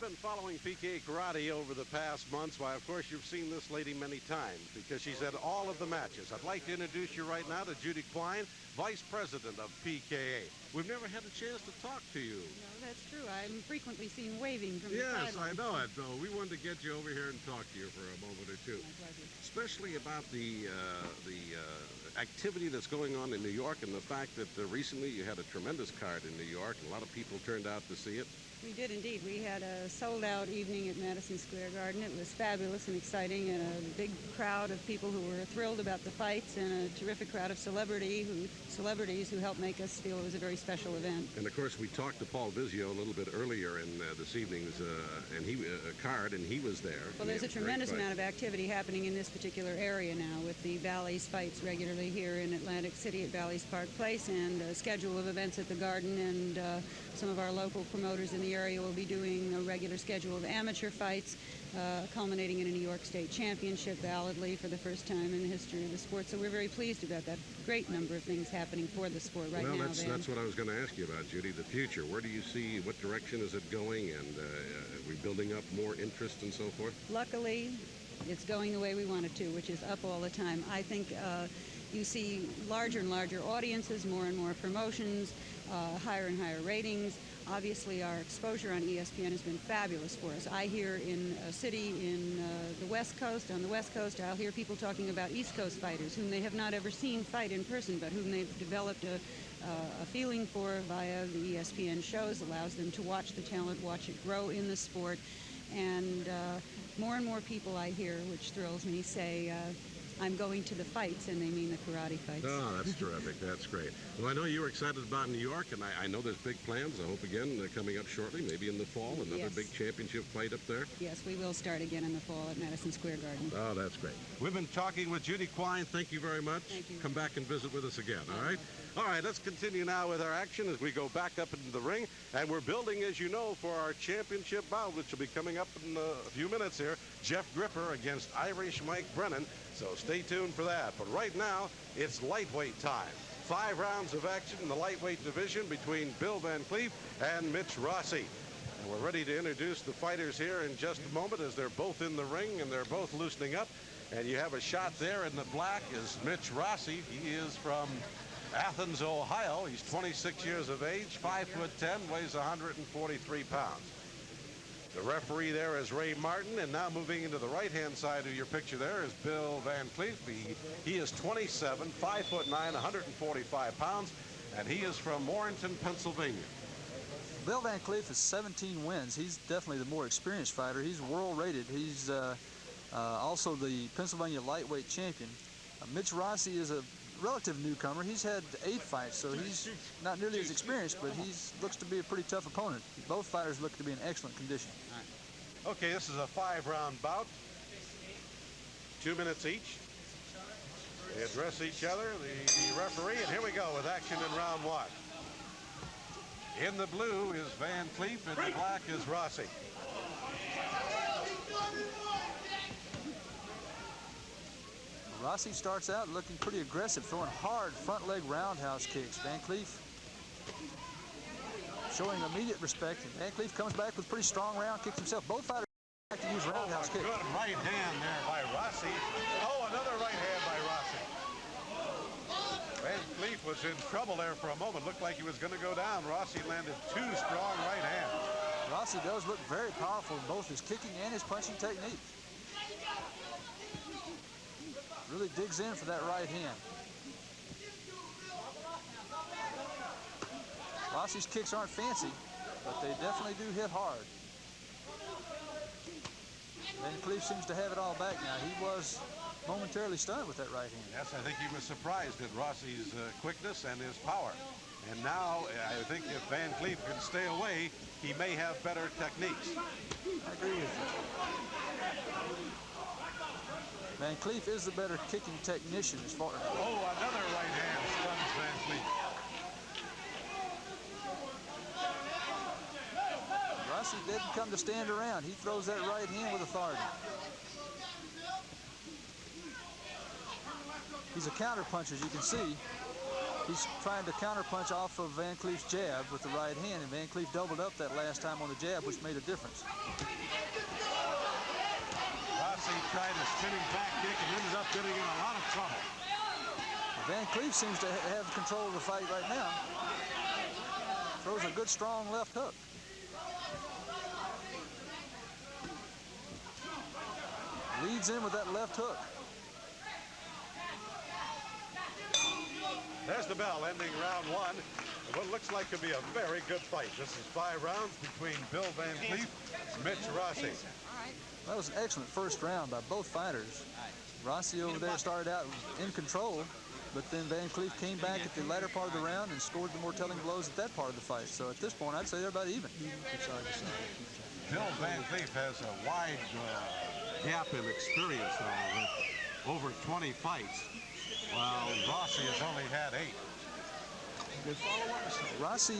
Been following PK Karate over the past months. Why, of course, you've seen this lady many times because she's at all of the matches. I'd like to introduce you right now to Judy Klein, Vice President of PKA. We've never had a chance to talk to you. No, that's true. I'm frequently seen waving from the Yes, sidelines. I know it. So we wanted to get you over here and talk to you for a moment or two. My pleasure. Especially about the activity that's going on in New York and the fact that recently you had a tremendous card in New York. And a lot of people turned out to see it. We did indeed. We had a sold-out evening at Madison Square Garden. It was fabulous and exciting, and a big crowd of people who were thrilled about the fights, and a terrific crowd of celebrities who helped make us feel it was a very special event. And of course, we talked to Paul Vizio a little bit earlier in this evening's card, and he was there. Well, there's a tremendous amount of activity happening in this particular area now, with the Bally's fights regularly here in Atlantic City at Bally's Park Place, and a schedule of events at the Garden, and some of our local promoters in the area will be doing a regular schedule of amateur fights, culminating in a New York State Championship validly for the first time in the history of the sport. So we're very pleased about that. Great number of things happening for the sport right now. Well, that's what I was going to ask you about, Judy. The future. Where do you see? What direction is it going? And are we building up more interest and so forth? Luckily, it's going the way we want it to, which is up all the time. I think you see larger and larger audiences, more and more promotions, higher and higher ratings. Obviously, our exposure on ESPN has been fabulous for us. I hear in a city in the West Coast, on the West Coast, I'll hear people talking about East Coast fighters whom they have not ever seen fight in person, but whom they've developed a feeling for via the ESPN shows, allows them to watch the talent, watch it grow in the sport. And more people I hear, which thrills me, say, I'm going to the fights, and they mean the karate fights. Oh, that's terrific. That's great. Well, I know you were excited about New York, and I know there's big plans. I hope, again, they're coming up shortly, maybe in the fall, another big championship fight up there. Yes, we will start again in the fall at Madison Square Garden. Oh, that's great. We've been talking with Judy Klein. Thank you very much. Thank you. Come back and visit with us again, all right? All right, let's continue now with our action as we go back up into the ring. And we're building, as you know, for our championship bout, which will be coming up in a few minutes here. Jeff Gripper against Irish Mike Brennan. So stay tuned for that. But right now, it's lightweight time. 5 rounds of action in the lightweight division between Bill Vancleef and Mitch Rosse. And we're ready to introduce the fighters here in just a moment as they're both in the ring and they're both loosening up. And you have a shot there in the black is Mitch Rosse. He is from Athens, Ohio. He's 26 years of age, 5'10", weighs 143 pounds. The referee there is Ray Martin, and now moving into the right-hand side of your picture there is Bill Vancleef. He is 27, 5'9", 145 pounds, and he is from Warrenton, Pennsylvania. Bill Vancleef has 17 wins. He's definitely the more experienced fighter. He's world-rated. He's also the Pennsylvania lightweight champion. Mitch Rosse is a relative newcomer. He's had 8 fights, so he's not nearly as experienced, but he looks to be a pretty tough opponent. Both fighters look to be in excellent condition. Okay, this is a 5-round bout. 2 minutes each. They address each other, the referee, and here we go with action in round 1. In the blue is Vancleef, and the black is Rosse. Rosse starts out looking pretty aggressive, throwing hard front leg roundhouse kicks. Vancleef showing immediate respect. Vancleef comes back with pretty strong round kicks himself. Both fighters like to use roundhouse kicks. Good right hand there by Rosse. Oh, another right hand by Rosse. Vancleef was in trouble there for a moment. Looked like he was going to go down. Rosse landed 2 strong right hands. Rosse does look very powerful in both his kicking and his punching technique. Really digs in for that right hand. Rosse's kicks aren't fancy, but they definitely do hit hard. Vancleef seems to have it all back now. He was momentarily stunned with that right hand. Yes, I think he was surprised at Rosse's quickness and his power. And now, I think if Vancleef can stay away, he may have better techniques. I agree with you. Vancleef is the better kicking technician as far as... Oh, another right hand stuns Vancleef. Rosse didn't come to stand around. He throws that right hand with authority. He's a counter puncher, as you can see. He's trying to counterpunch off of Vancleef's jab with the right hand, and Vancleef doubled up that last time on the jab, which made a difference. Rosse tried a spinning back kick and ended up getting in a lot of trouble. Vancleef seems to have control of the fight right now. Throws a good, strong left hook. Leads in with that left hook. There's the bell ending round one. What looks like to be a very good fight. This is 5 rounds between Bill Vancleef and Mitch Rosse. That was an excellent first round by both fighters. Rosse over there started out in control, but then Vancleef came back at the latter part of the round and scored the more telling blows at that part of the fight. So at this point, I'd say they're about even. Bill Vancleef has a wide gap in experience now with over 20 fights, while Rosse has only had 8. Rosse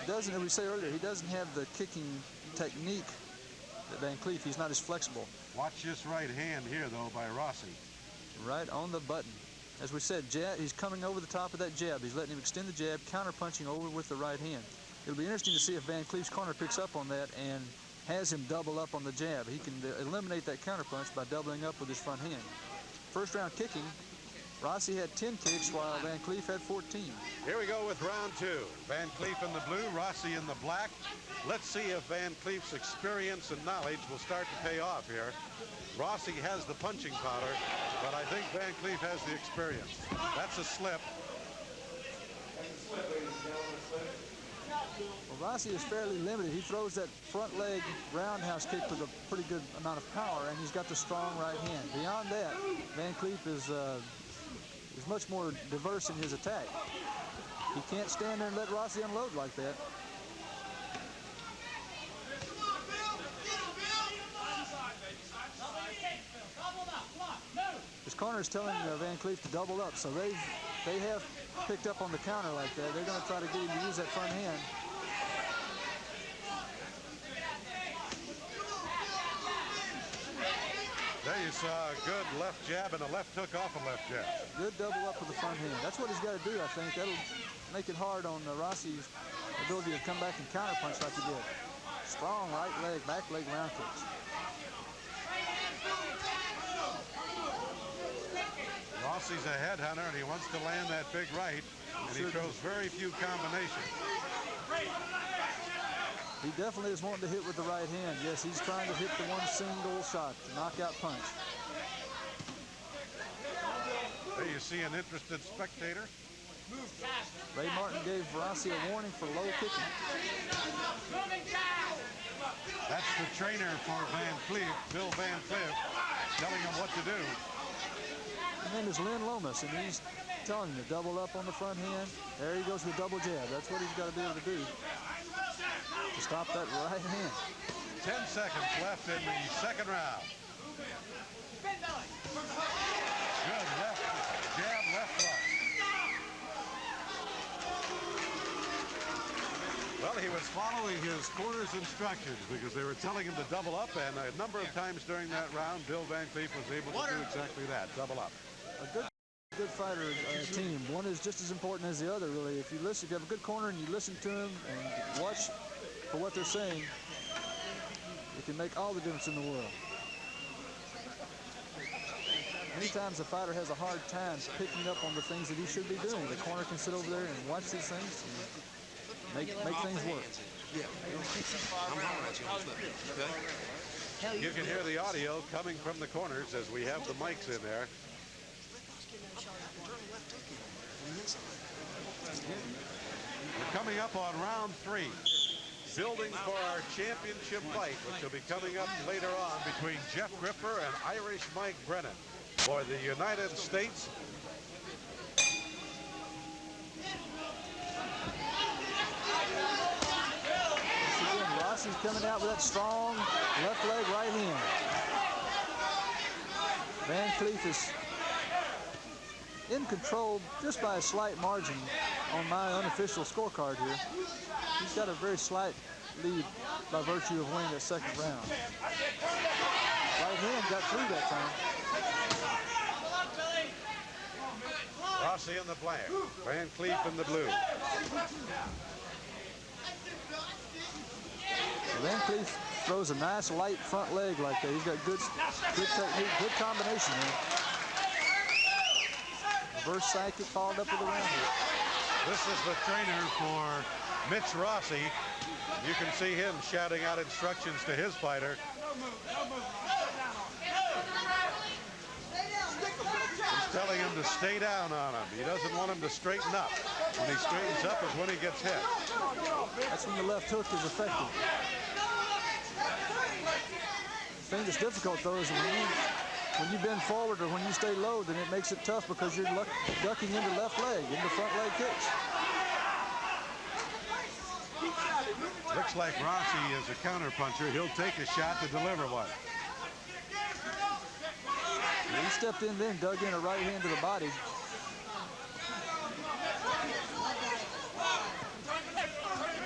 doesn't, as we say earlier, he doesn't have the kicking technique that Vancleef. He's not as flexible. Watch this right hand here, though, by Rosse. Right on the button. As we said, jab, he's coming over the top of that jab. He's letting him extend the jab, counter-punching over with the right hand. It'll be interesting to see if Vancleef's corner picks up on that and has him double up on the jab. He can eliminate that counter-punch by doubling up with his front hand. First round kicking, Rosse had 10 kicks while Vancleef had 14. Here we go with round 2. Vancleef in the blue, Rosse in the black. Let's see if Vancleef's experience and knowledge will start to pay off here. Rosse has the punching power, but I think Vancleef has the experience. That's a slip. Well, Rosse is fairly limited. He throws that front leg roundhouse kick with a pretty good amount of power, and he's got the strong right hand. Beyond that, Vancleef is much more diverse in his attack. He can't stand there and let Rosse unload like that. His corner is telling Vancleef to double up, so they have picked up on the counter like that. They're going to try to get him to use that front hand. There you saw a good left jab and a left hook off a left jab. Good double up with the front hand. That's what he's got to do, I think. That'll make it hard on Rosse's ability to come back and counterpunch like he did. Strong right leg, back leg round kicks. Rosse's a headhunter, and he wants to land that big right, and he throws very few combinations. He definitely is wanting to hit with the right hand. Yes, he's trying to hit the one single shot, knockout punch. There you see an interested spectator. Ray Martin gave Rosse a warning for low kicking. That's the trainer for Vancleef, Bill Vancleef, telling him what to do. His name is Lynn Lomas, and he's telling him to double up on the front hand. There he goes with double jab. That's what he's got to be able to do to stop that right hand. 10 seconds left in the second round. Good left jab, left right. Well, he was following his corner's instructions because they were telling him to double up, and a number of times during that round, Bill Vancleef was able to do exactly that, double up. A good fighter team. One is just as important as the other, really. If you listen, if you have a good corner and you listen to them and watch for what they're saying, it can make all the difference in the world. Many times a fighter has a hard time picking up on the things that he should be doing. The corner can sit over there and watch these things and make things work. You can hear the audio coming from the corners as we have the mics in there. We're coming up on round 3. Building for our championship fight, which will be coming up later on between Jeff Gripper and Irish Mike Brennan for the United States. Again, Rosse's coming out with that strong left leg right hand. Vancleef is in control just by a slight margin on my unofficial scorecard here. He's got a very slight lead by virtue of winning that second round. Right hand got through that time. Rosse in the black, Vancleef in the blue. Vancleef throws a nice light front leg like that. He's got good technique, good combination there. Reverse side kick followed up with a round hook. This is the trainer for Mitch Rosse. You can see him shouting out instructions to his fighter. He's telling him to stay down on him. He doesn't want him to straighten up. When he straightens up is when he gets hit. That's when the left hook is effective. The thing that's difficult, though, is when you bend forward or when you stay low, then it makes it tough because you're ducking into left leg, into front leg kicks. Looks like Rosse is a counterpuncher. He'll take a shot to deliver one. He stepped in then, dug in a right hand to the body.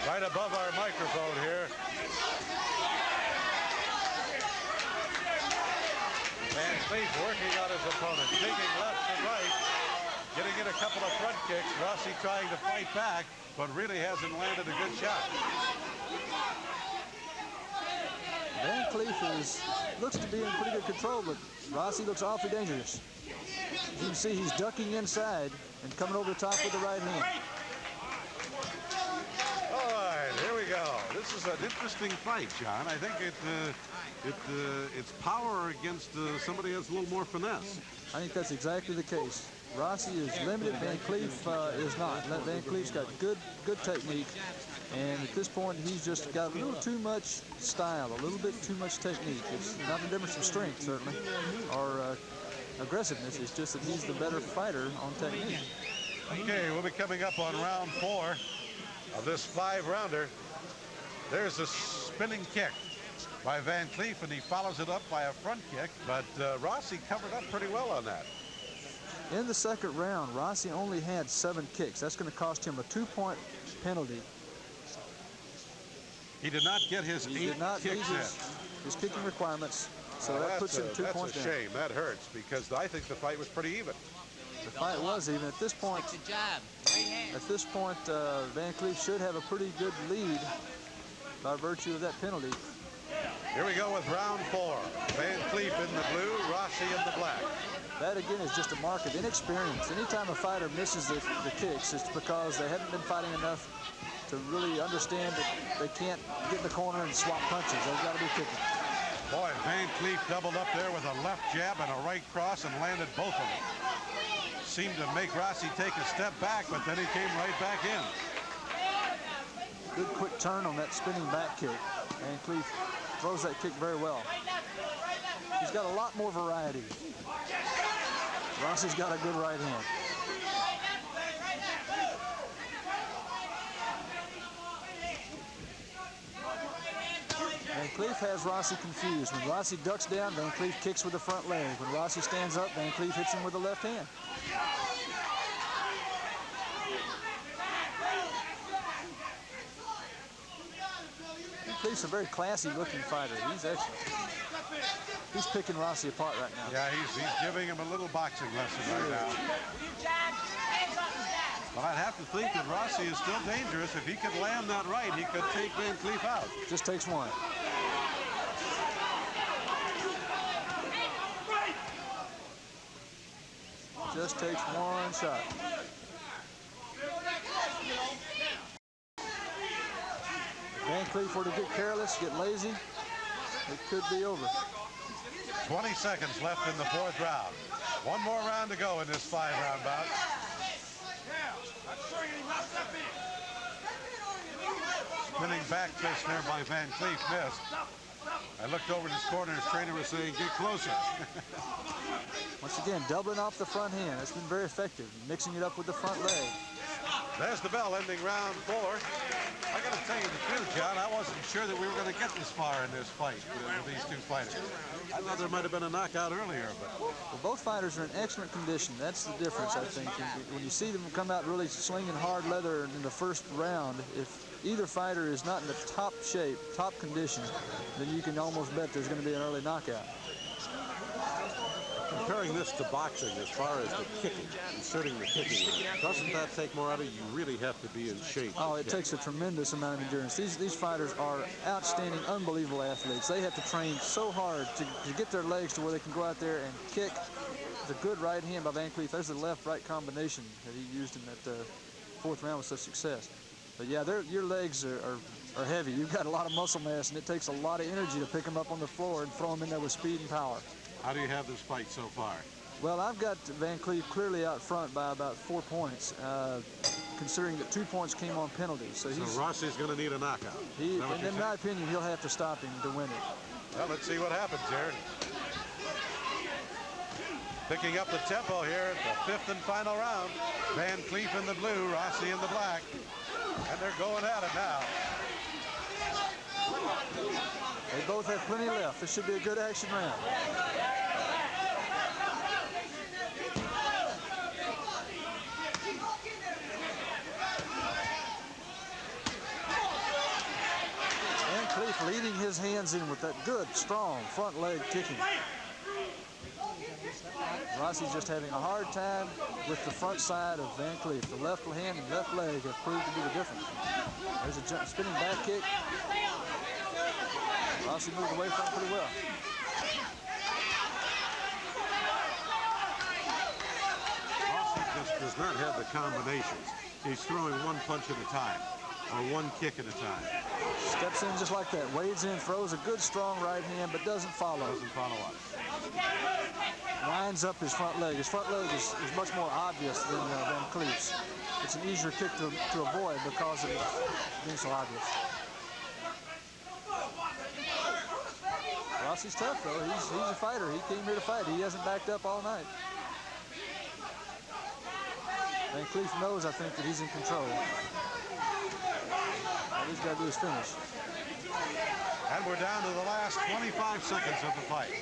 Right above our microphone here. Vancleef working on his opponent, taking left and right, getting in a couple of front kicks. Rosse trying to fight back, but really hasn't landed a good shot. Vancleef looks to be in pretty good control, but Rosse looks awfully dangerous. As you can see, he's ducking inside and coming over the top with the right hand. All right, here we go. This is an interesting fight, John. I think it's power against somebody that's a little more finesse. I think that's exactly the case. Rosse is limited, Vancleef is not. Vancleef's got good technique, and at this point he's just got a little too much style, a little bit too much technique. It's not a difference of strength, certainly, or aggressiveness. It's just that he's the better fighter on technique. Okay, we'll be coming up on round 4 of this 5-rounder. There's a spinning kick by Vancleef, and he follows it up by a front kick, but Rosse covered up pretty well on that. In the second round, Rosse only had 7 kicks. That's going to cost him a 2-point penalty. He did not get his 8 kicks in. His kicking requirements, so that puts him 2 points down. That's a shame. That hurts because I think the fight was pretty even. The fight was even. At this point, Vancleef should have a pretty good lead by virtue of that penalty. Here we go with round 4. Vancleef in the blue, Rosse in the black. That, again, is just a mark of inexperience. Anytime a fighter misses the kicks, it's because they haven't been fighting enough to really understand that they can't get in the corner and swap punches. They've got to be kicking. Boy, Vancleef doubled up there with a left jab and a right cross and landed both of them. Seemed to make Rosse take a step back, but then he came right back in. Good quick turn on that spinning back kick. Vancleef throws that kick very well. He's got a lot more variety. Rosse's got a good right hand. Vancleef has Rosse confused. When Rosse ducks down, Vancleef kicks with the front leg. When Rosse stands up, Vancleef hits him with the left hand. Vancleef's a very classy-looking fighter. He's excellent. He's picking Rosse apart right now. Yeah, he's giving him a little boxing lesson right now. But I'd have to think that Rosse is still dangerous. If he could land that right, he could take Vancleef out. Just takes one. Just takes one shot. Vancleef were to get careless, get lazy, it could be over. 20 seconds left in the 4th round. One more round to go in this 5-round bout. Spinning back fist there by Vancleef missed. I looked over in his corner, his trainer was saying, get closer. Once again, doubling off the front hand. That's been very effective, mixing it up with the front leg. There's the bell ending round 4. I got to tell you the truth, John, I wasn't sure that we were going to get this far in this fight with these two fighters. I thought there might have been a knockout earlier, but... Well, both fighters are in excellent condition. That's the difference, I think. When you see them come out really slinging hard leather in the first round, if either fighter is not in the top shape, top condition, then you can almost bet there's going to be an early knockout. Comparing this to boxing as far as the kicking, inserting the kicking, doesn't that take more out of you? You really have to be in shape. Oh, it takes a tremendous amount of endurance. These fighters are outstanding, unbelievable athletes. They have to train so hard to get their legs to where they can go out there and kick. The good right hand by Vancleef. There's the left-right combination that he used in that fourth round with such success. But yeah, your legs are heavy. You've got a lot of muscle mass, and it takes a lot of energy to pick them up on the floor and throw them in there with speed and power. How do you have this fight so far? Well, I've got Vancleef clearly out front by about 4 points, considering that 2 points came on penalties. So Rosse's going to need a knockout. In my opinion, he'll have to stop him to win it. Well, let's see what happens here. Picking up the tempo here at the 5th and final round. Vancleef in the blue, Rosse in the black. And they're going at it now. They both have plenty left. This should be a good action round. Cleef leading his hands in with that good, strong front leg kicking. Rosse's just having a hard time with the front side of Vancleef. The left hand and left leg have proved to be the difference. There's a jump, spinning back kick. Rosse moved away from it pretty well. Rosse just does not have the combinations. He's throwing one punch at a time, or one kick at a time. Steps in just like that, wades in, throws a good strong right hand, but doesn't follow. Doesn't follow up. Lines up his front leg. His front leg is much more obvious than Cleef's. It's an easier kick to avoid because of it being so obvious. Rosse's tough though. He's a fighter. He came here to fight. He hasn't backed up all night. Vancleef knows, I think, that he's in control. All he's got to do is finish. And we're down to the last 25 seconds of the fight.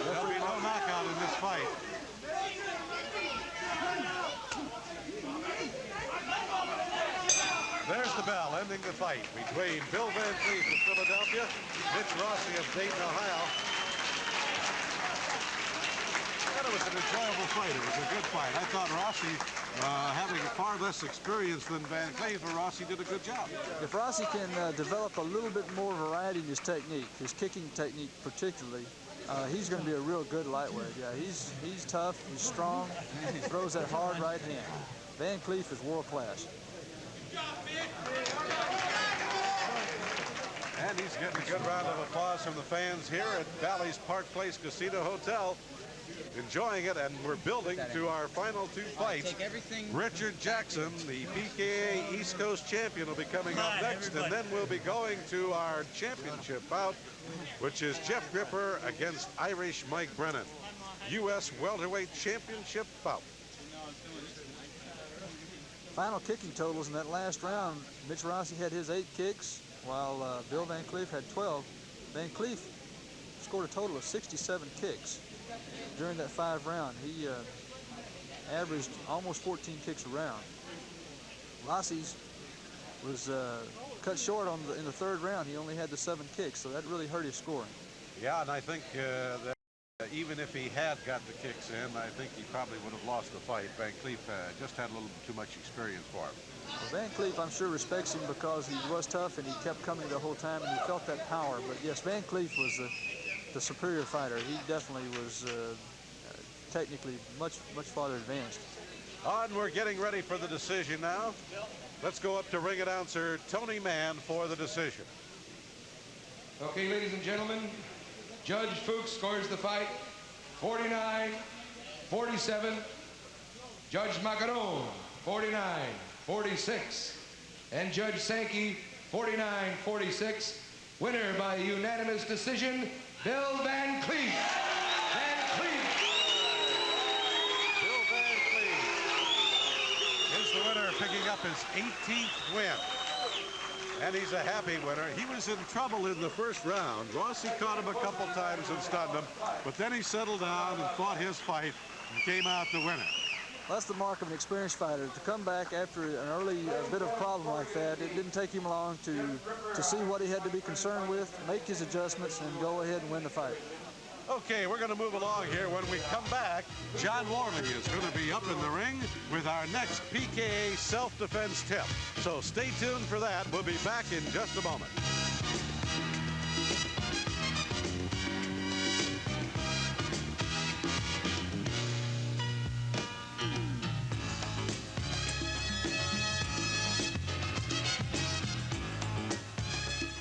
There'll be no knockout in this fight. There's the bell ending the fight between Bill Vancleef of Philadelphia, Mitch Rosse of Dayton, Ohio. And it was an enjoyable fight. It was a good fight. I thought Rosse, having far less experience than Vancleef, Rosse did a good job. If Rosse can develop a little bit more variety in his technique, his kicking technique particularly, he's going to be a real good lightweight. Yeah, he's tough, he's strong, he throws that hard right hand. Vancleef is world class. And he's getting a good round of applause from the fans here at Bally's Park Place Casino Hotel. Enjoying it, and we're building to our final two fights. Richard Jackson, the PKA East Coast champion, will be coming up next, and then we'll be going to our championship bout, which is Jeff Gripper against Irish Mike Brennan. U.S. welterweight championship bout. Final kicking totals in that last round, Mitch Rosse had his 8 kicks, while Bill Vancleef had 12. Vancleef scored a total of 67 kicks during that 5 round. He averaged almost 14 kicks a round. Rosse's was cut short in the 3rd round. He only had the 7 kicks, so that really hurt his scoring. Yeah, and I think that even if he had got the kicks in, I think he probably would have lost the fight. Vancleef just had a little too much experience for him. Well, Vancleef, I'm sure, respects him because he was tough and he kept coming the whole time and he felt that power. But yes, Vancleef was the superior fighter. He definitely was technically much farther advanced. And we're getting ready for the decision now. Let's go up to ring announcer Tony Mann for the decision. Okay, ladies and gentlemen, Judge Fuchs scores the fight 49-47. Judge Macaron 49-46. And Judge Sankey 49-46. Winner by unanimous decision, Bill Vancleef. Bill Vancleef is the winner, picking up his 18th win. And he's a happy winner. He was in trouble in the 1st round. Rosse caught him a couple times and stunned him, but then he settled down and fought his fight. and came out the winner. That's the mark of an experienced fighter. To come back after an early bit of problem like that, it didn't take him long to see what he had to be concerned with, make his adjustments, and go ahead and win the fight. Okay, we're going to move along here. When we come back, John Worley is going to be up in the ring with our next PKA self-defense tip. So stay tuned for that. We'll be back in just a moment.